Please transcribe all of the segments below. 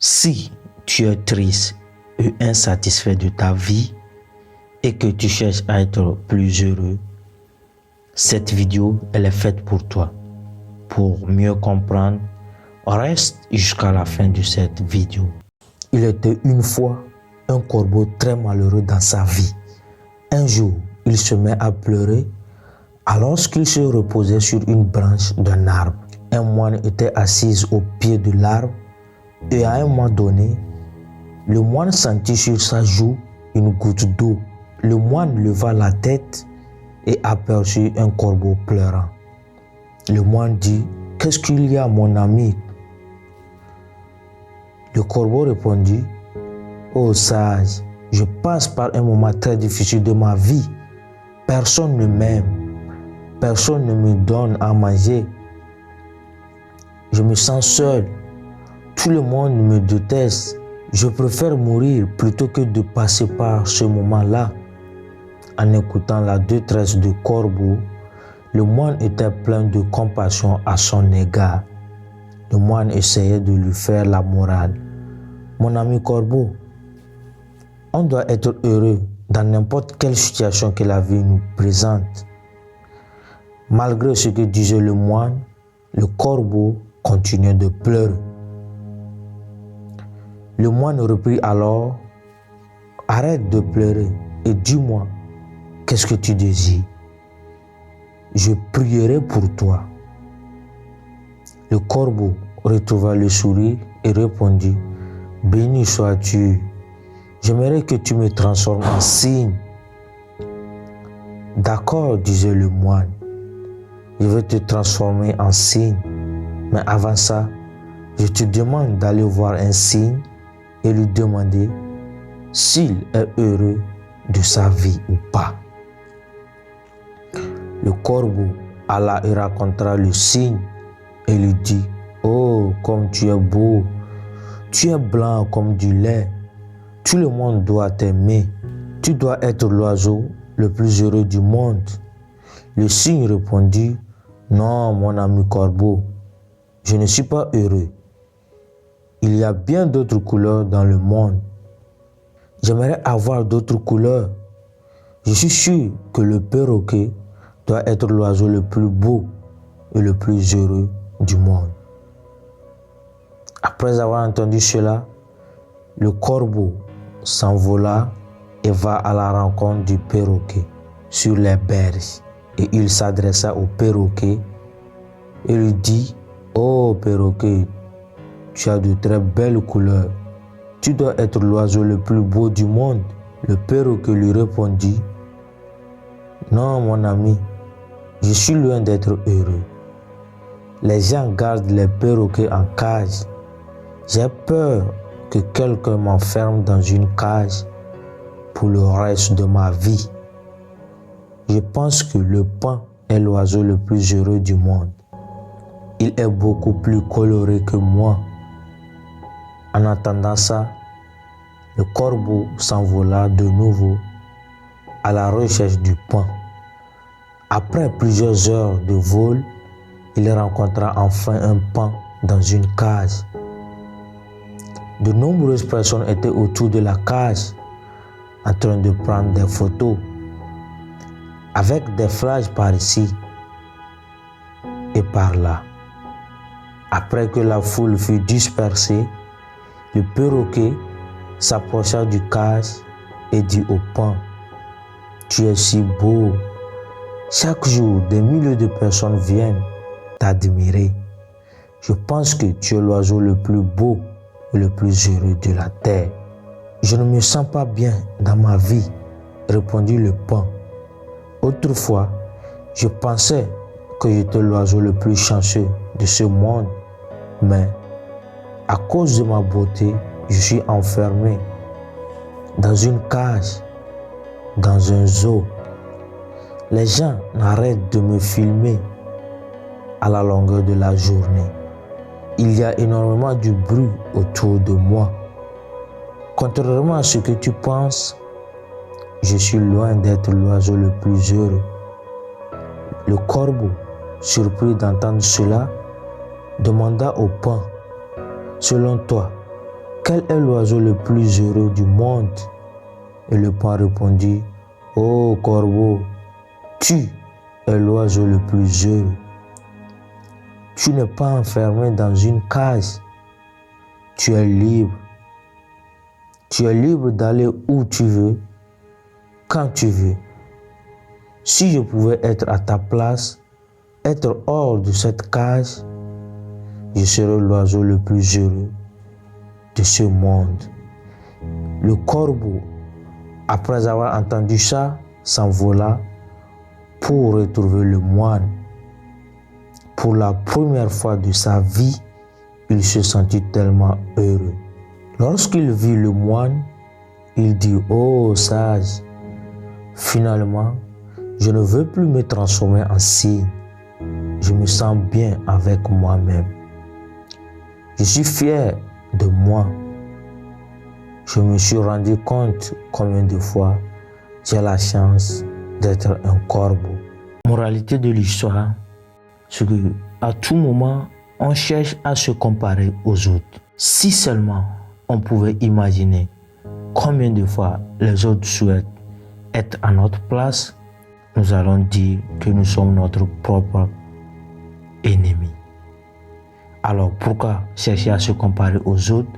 Si tu es triste et insatisfait de ta vie et que tu cherches à être plus heureux, cette vidéo elle est faite pour toi. Pour mieux comprendre, reste jusqu'à la fin de cette vidéo. Il était une fois un corbeau très malheureux dans sa vie. Un jour, il se met à pleurer alors qu'il se reposait sur une branche d'un arbre. Un moine était assis au pied de l'arbre et à un moment donné, le moine sentit sur sa joue une goutte d'eau. Le moine leva la tête et aperçut un corbeau pleurant. Le moine dit: « Qu'est-ce qu'il y a, mon ami ?» Le corbeau répondit: « Oh sage, je passe par un moment très difficile de ma vie. Personne ne m'aime, personne ne me donne à manger. Je me sens seul, tout le monde me déteste. Je préfère mourir plutôt que de passer par ce moment-là. » En écoutant la détresse du corbeau, le moine était plein de compassion à son égard. Le moine essayait de lui faire la morale. « Mon ami corbeau, on doit être heureux dans n'importe quelle situation que la vie nous présente. » Malgré ce que disait le moine, le corbeau continuait de pleurer. Le moine reprit alors: « Arrête de pleurer et dis-moi, qu'est-ce que tu désires? Je prierai pour toi. » Le corbeau retrouva le sourire et répondit: « Béni sois-tu, j'aimerais que tu me transformes en cygne. » « D'accord, disait le moine, je vais te transformer en cygne, mais avant ça, je te demande d'aller voir un cygne et lui demander s'il est heureux de sa vie ou pas. » Le corbeau alla et rencontra le cygne et lui dit: « Oh, comme tu es beau, tu es blanc comme du lait, tout le monde doit t'aimer, tu dois être l'oiseau le plus heureux du monde. » Le cygne répondit: « Non, mon ami corbeau, je ne suis pas heureux. Il y a bien d'autres couleurs dans le monde. J'aimerais avoir d'autres couleurs. Je suis sûr que le perroquet doit être l'oiseau le plus beau et le plus heureux du monde. » Après avoir entendu cela, le corbeau s'envola et va à la rencontre du perroquet sur les berges. Et il s'adressa au perroquet et lui dit: « Oh perroquet, tu as de très belles couleurs. Tu dois être l'oiseau le plus beau du monde. » Le perroquet lui répondit: « Non, mon ami, je suis loin d'être heureux. Les gens gardent les perroquets en cage. J'ai peur que quelqu'un m'enferme dans une cage pour le reste de ma vie. Je pense que le paon est l'oiseau le plus heureux du monde. Il est beaucoup plus coloré que moi. » En entendant ça, le corbeau s'envola de nouveau à la recherche du paon. Après plusieurs heures de vol, il rencontra enfin un paon dans une cage. De nombreuses personnes étaient autour de la cage en train de prendre des photos avec des flashs par ici et par là. Après que la foule fut dispersée, le perroquet s'approcha du cage et dit au paon: « Tu es si beau. Chaque jour, des milliers de personnes viennent t'admirer. Je pense que tu es l'oiseau le plus beau et le plus heureux de la terre. » « Je ne me sens pas bien dans ma vie, » répondit le paon. « Autrefois, je pensais que j'étais l'oiseau le plus chanceux de ce monde, mais à cause de ma beauté, je suis enfermé dans une cage, dans un zoo. Les gens n'arrêtent de me filmer à la longueur de la journée. Il y a énormément de bruit autour de moi. Contrairement à ce que tu penses, je suis loin d'être l'oiseau le plus heureux. » Le corbeau, surpris d'entendre cela, demanda au paon: « Selon toi, quel est l'oiseau le plus heureux du monde? Et le paon répondit, ô corbeau, tu es l'oiseau le plus heureux. Tu n'es pas enfermé dans une cage. Tu es libre. Tu es libre d'aller où tu veux, quand tu veux. Si je pouvais être à ta place, être hors de cette cage, je serais l'oiseau le plus heureux de ce monde. Le corbeau, après avoir entendu ça, s'envola pour retrouver le moine. Pour la première fois de sa vie, il se sentit tellement heureux. Lorsqu'il vit le moine, il dit, ô sage, finalement, je ne veux plus me transformer en cygne. Je me sens bien avec moi-même. Je suis fier de moi. Je me suis rendu compte combien de fois j'ai la chance d'être un corbeau. Moralité de l'histoire, c'est qu'à tout moment, on cherche à se comparer aux autres. Si seulement on pouvait imaginer combien de fois les autres souhaitent être à notre place, nous allons dire que nous sommes notre propre ennemi. Alors pourquoi chercher à se comparer aux autres?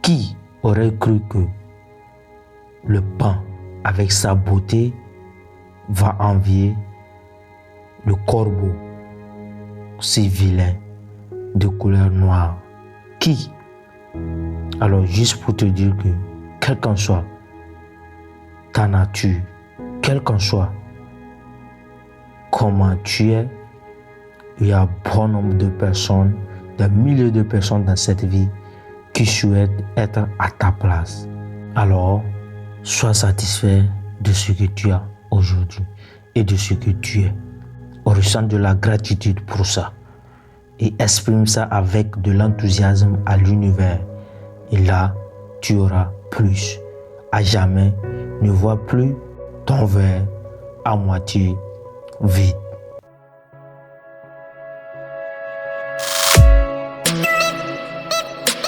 Qui aurait cru que le paon, avec sa beauté, va envier le corbeau si vilain de couleur noire? Qui? Alors juste pour te dire que quelle qu'en soit ta nature, quel qu'en soit comment tu es, il y a bon nombre de personnes, des milliers de personnes dans cette vie qui souhaitent être à ta place. Alors, sois satisfait de ce que tu as aujourd'hui et de ce que tu es. Ressens de la gratitude pour ça et exprime ça avec de l'enthousiasme à l'univers. Et là, tu auras plus. À jamais, ne vois plus ton verre à moitié vide.